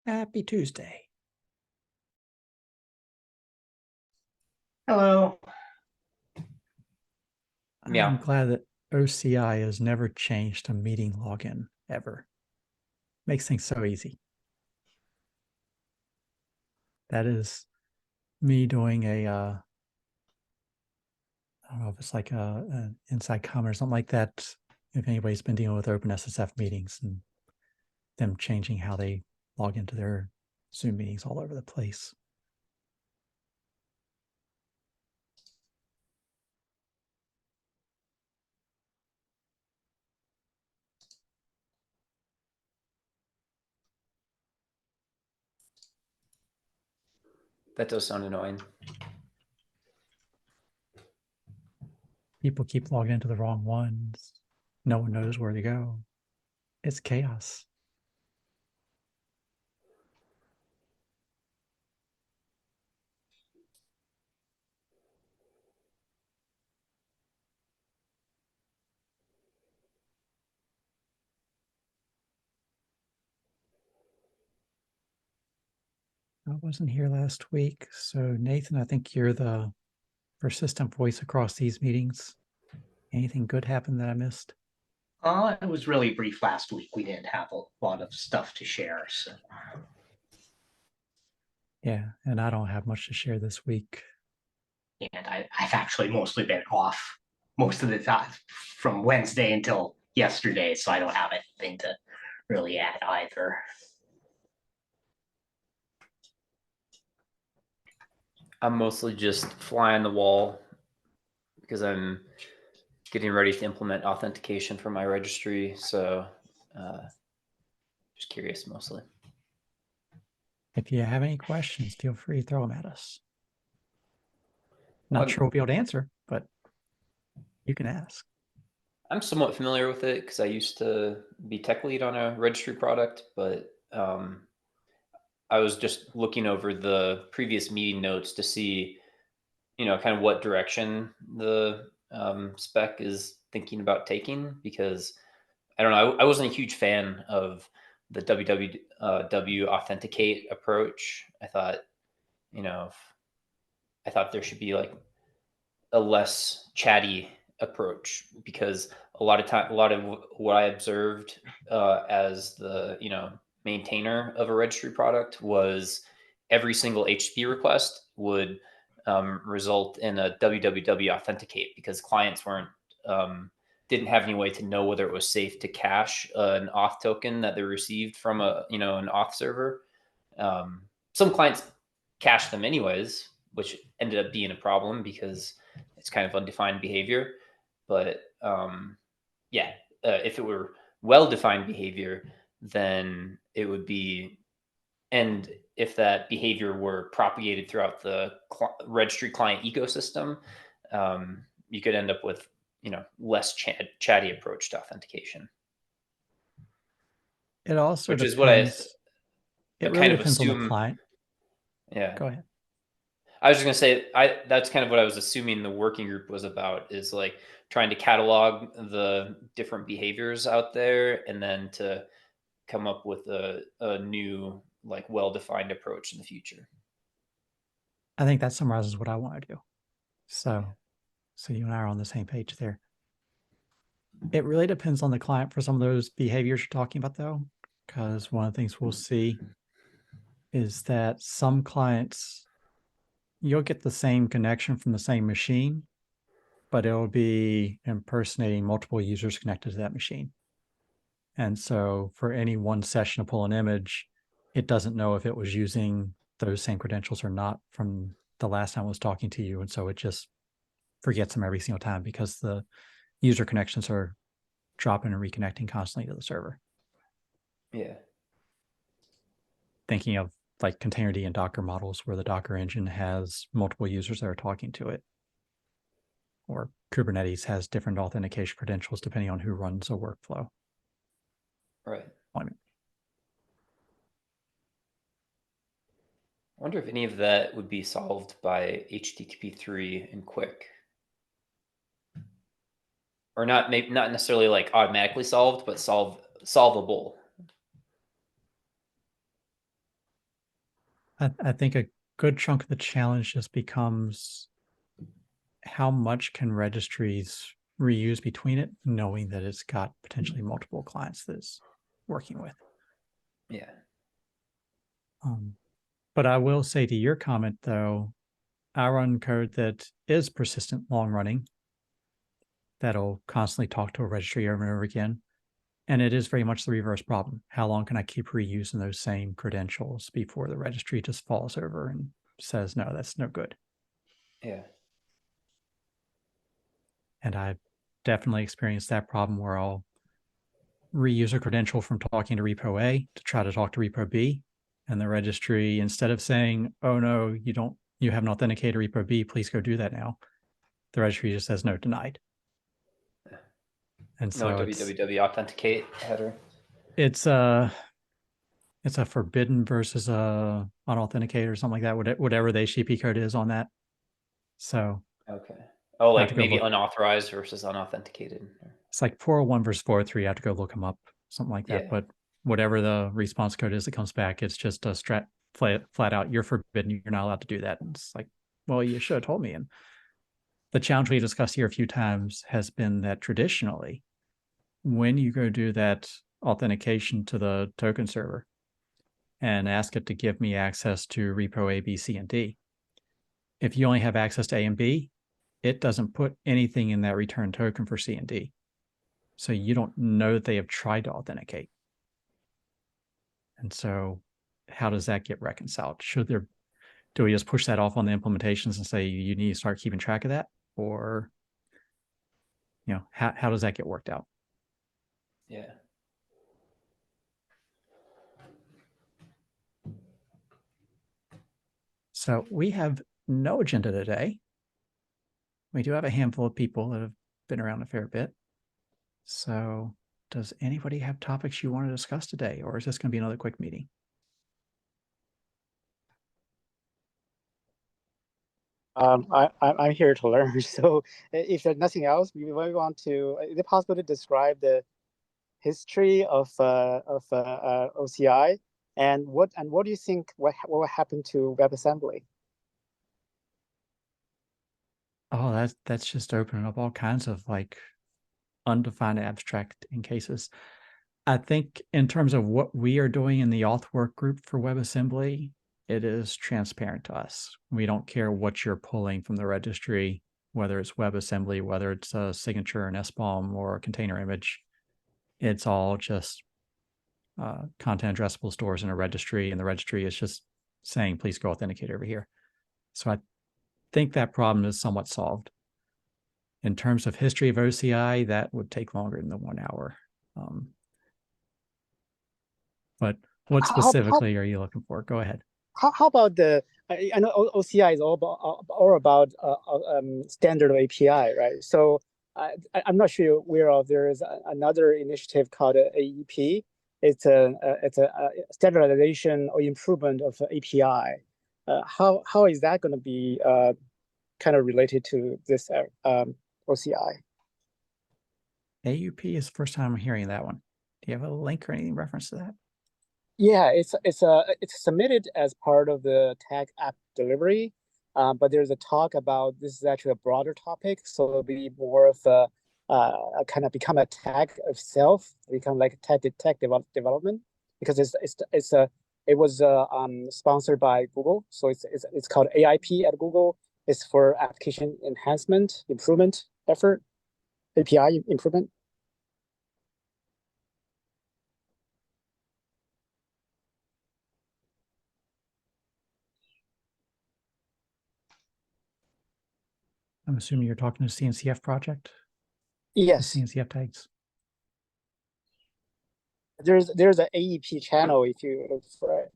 Happy Tuesday. Hello. I'm Yeah. glad that OCI has never changed a meeting login ever. Makes things so easy. That is me doing I don't know if it's like an inside comment or something like that. If anybody's been dealing with OpenSSF meetings and them changing how they log into their Zoom meetings all over the place. That does sound annoying. People keep logging into the wrong ones. No one knows where to go. It's chaos. I wasn't here last week. So Nathan, I think you're the persistent voice across these meetings. Anything good happen that I missed? It was really brief last week. We didn't have a lot of stuff to share. So. Yeah, and I don't have much to share this week. And I've actually mostly been off most of the time from Wednesday until yesterday, so I don't have anything to really add either. I'm mostly just fly on the wall because I'm getting ready to implement authentication for my registry. So just curious mostly. If you have any questions, feel free to throw them at us. Not sure we'll be able to answer, but you can ask. I'm somewhat familiar with it because I used to be tech lead on a registry product, but I was just looking over the previous meeting notes to see, kind of what direction the spec is thinking about taking, because I don't know, I wasn't a huge fan of the www authenticate approach. I thought, I thought there should be like a less chatty approach, because a lot of what I observed as the maintainer of a registry product was every single HTTP request would result in a www authenticate, because clients weren't didn't have any way to know whether it was safe to cache an auth token that they received from an auth server. Some clients cache them anyways, which ended up being a problem because it's kind of undefined behavior. But yeah, if it were well-defined behavior, then it would be, and if that behavior were propagated throughout the registry client ecosystem, you could end up with less chatty approach to authentication. It also Which depends. is what I It really kind of depends on the assume. client. Yeah. Go ahead. I was just gonna say, that's kind of what I was assuming the working group was about, is like trying to catalog the different behaviors out there and then to come up with a new, like, well-defined approach in the future. I think that summarizes what I want to do. So you and I are on the same page there. It really depends on the client for some of those behaviors you're talking about, though, because one of the things we'll see is that some clients, you'll get the same connection from the same machine, but it'll be impersonating multiple users connected to that machine. And so for any one session to pull an image, it doesn't know if it was using those same credentials or not from the last time it was talking to you. And so it just forgets them every single time because the user connections are dropping and reconnecting constantly to the server. Yeah. Thinking of like Containerd and Docker models where the Docker engine has multiple users that are talking to it. Or Kubernetes has different authentication credentials depending on who runs a workflow. Right. I mean, I wonder if any of that would be solved by HTTP3 and Quick. Or not, maybe not necessarily like automatically solved, but solvable. I think a good chunk of the challenge just becomes how much can registries reuse between it, knowing that it's got potentially multiple clients that it's working with. Yeah. But I will say to your comment though, I run code that is persistent long running that'll constantly talk to a registry over and over again. And it is very much the reverse problem. How long can I keep reusing those same credentials before the registry just falls over and says, no, that's no good? Yeah. And I've definitely experienced that problem where I'll reuse a credential from talking to repo A to try to talk to repo B. And the registry, instead of saying, oh no, you haven't authenticated repo B, please go do that now, the registry just says no, denied. And No so www authenticate header. it's a forbidden versus a unauthenticated or something like that, whatever the HTTP code is on that. So Okay. Oh, I have to like go maybe look. unauthorized versus unauthenticated. It's like 401 versus 403. I have to go look them up, something like that. Yeah. But whatever the response code is that comes back, it's just a flat out, you're forbidden. You're not allowed to do that. And it's like, well, you should have told me. And the challenge we discussed here a few times has been that traditionally, when you go do that authentication to the token server and ask it to give me access to repo A, B, C, and D, if you only have access to A and B, it doesn't put anything in that return token for C and D. So you don't know that they have tried to authenticate. And so how does that get reconciled? Do we just push that off on the implementations and say you need to start keeping track of that? Or, how does that get worked out? Yeah. So we have no agenda today. We do have a handful of people that have been around a fair bit. So does anybody have topics you want to discuss today, or is this going to be another quick meeting? I'm here to learn. So if there's nothing else, we want to. Is it possible to describe the history of OCI and what do you think what will happen to WebAssembly? Oh, that's just opening up all kinds of like undefined abstract in cases. I think in terms of what we are doing in the Auth work group for WebAssembly, it is transparent to us. We don't care what you're pulling from the registry, whether it's WebAssembly, whether it's a signature, an SBOM, or a container image. It's all just content addressable stores in a registry, and the registry is just saying, please go authenticate over here. So I think that problem is somewhat solved. In terms of history of OCI, that would take longer than the 1 hour. But what specifically are you looking for? Go ahead. How about I know OCI is all about standard API, right? So I'm not sure you're aware of, there is another initiative called AEP. It's a standardization or improvement of API. How is that going to be kind of related to this OCI? AUP is the first time I'm hearing that one. Do you have a link or anything reference to that? Yeah, it's submitted as part of the tag app delivery, but there's a talk about this is actually a broader topic, so it'll be more of a kind of become a tag itself, become like tag development, because it was sponsored by Google, so it's called AIP at Google. It's for application enhancement improvement effort, API improvement. I'm assuming you're talking to CNCF project? Yes. The CNCF tags. There's an AEP channel if you look for it.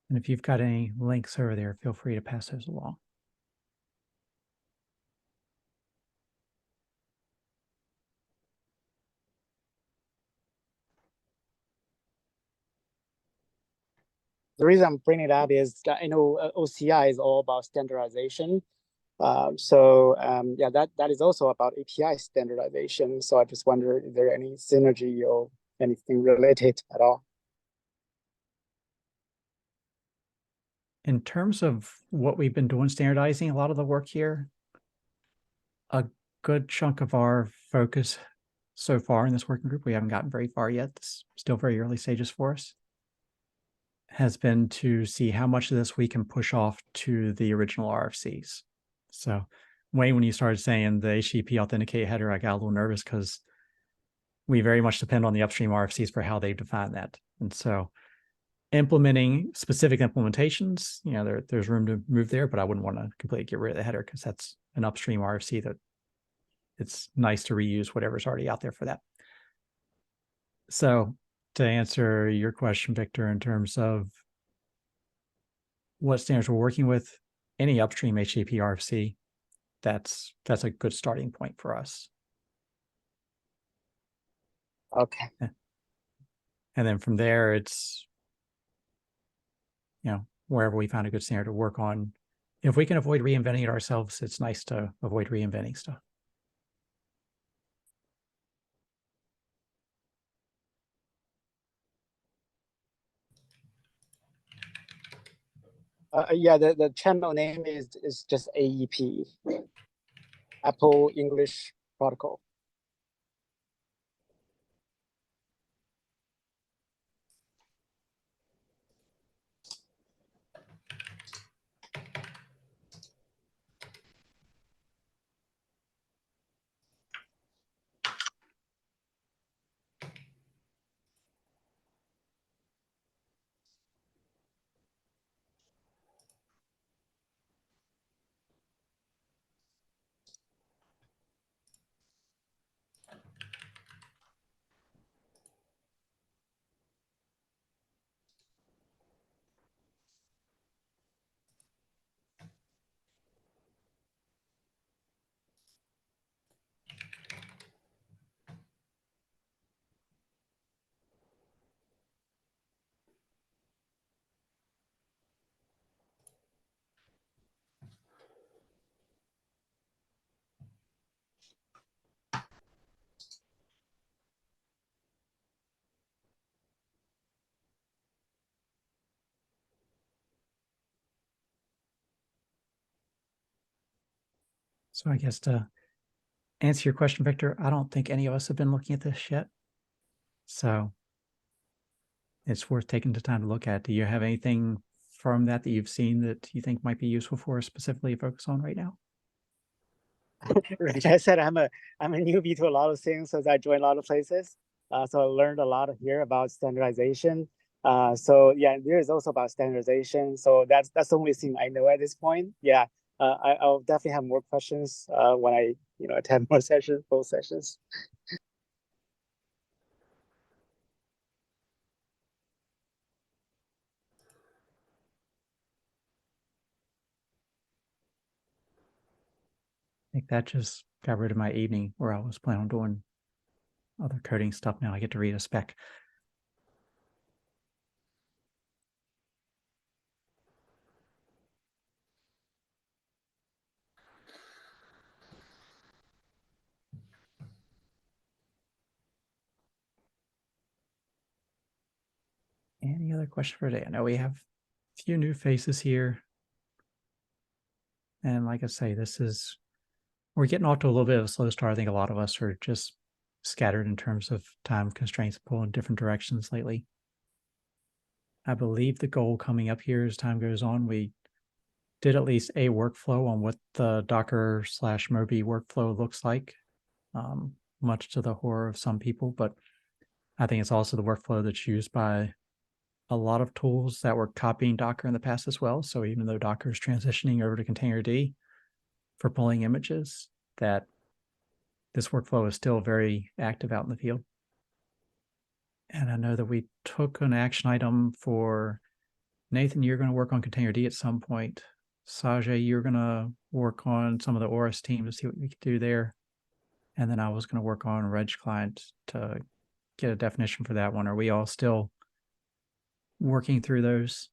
And if you've got any links over there, feel free to pass those along. The reason I'm bringing it up is that I know OCI is all about standardization. Yeah, that is also about API standardization. So I just wonder if there any synergy or anything related at all. in terms of what we've been doing, standardizing a lot of the work here, a good chunk of our focus so far in this working group, we haven't gotten very far yet. It's still very early stages for us, has been to see how much of this we can push off to the original RFCs. So Wayne, when you started saying the HTTP authenticate header, I got a little nervous because we very much depend on the upstream RFCs for how they define that. And so implementing specific implementations, you know, there's room to move there, but I wouldn't want to completely get rid of the header because that's an upstream RFC that it's nice to reuse whatever's already out there for that. So to answer your question, Victor, in terms of what standards we're working with, any upstream HTTP RFC, that's a good starting point for us. Okay. And then from there, it's, you know, wherever we find a good standard to work on. If we can avoid reinventing it ourselves, it's nice to avoid reinventing stuff. Yeah, the channel name is just AEP, Apple English Protocol. So I guess to answer your question, Victor, I don't think any of us have been looking at this yet. So it's worth taking the time to look at. Do you have anything from that you've seen that you think might be useful for us specifically to focus on right now? Like I said, I'm a newbie to a lot of things as I joined a lot of places. So I learned a lot here about standardization. So yeah, there is also about standardization. So that's the only thing I know at this point. Yeah, I'll definitely have more questions when I attend more sessions, both sessions. I think that just got rid of my evening where I was planning on doing other coding stuff. Now I get to read a spec. Any other question for today? I know we have a few new faces here. And like I say, we're getting off to a little bit of a slow start. I think a lot of us are just scattered in terms of time constraints, pulling different directions lately. I believe the goal coming up here as time goes on, we did at least a workflow on what the Docker/Moby workflow looks like, much to the horror of some people, but I think it's also the workflow that's used by a lot of tools that were copying Docker in the past as well. So even though Docker is transitioning over to Containerd for pulling images, that this workflow is still very active out in the field. And I know that we took an action item for Nathan, you're going to work on Containerd at some point. Sajay, you're going to work on some of the ORS team to see what we could do there. And then I was going to work on Reg client to get a definition for that one. Are we all still working through those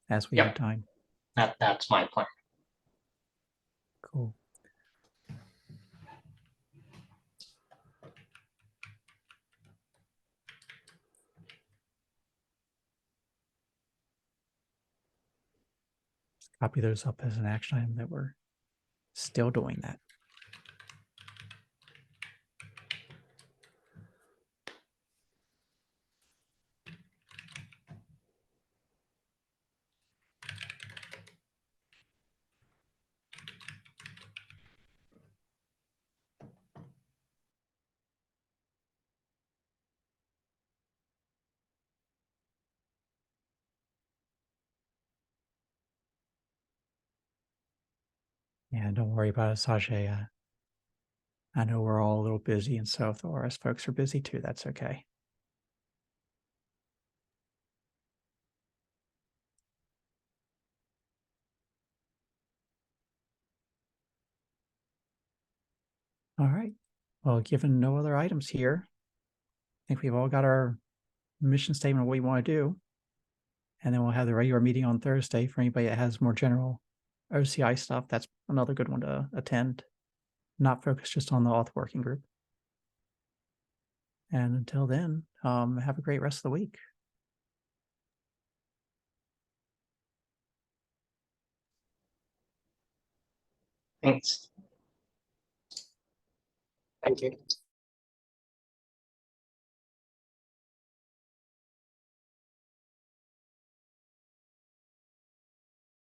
as we have time? That's my plan. Cool. copy those up as an action item that we're still doing that. Yeah, don't worry about it, Sajay. I know we're all a little busy, and so if the RS folks are busy too, that's okay. All right. Well, given no other items here, I think we've all got our mission statement of what we want to do. And then we'll have the regular meeting on Thursday for anybody that has more general OCI stuff. That's another good one to attend, not focus just on the Auth working group. And until then, have a great rest of the week. Thanks. Thank you.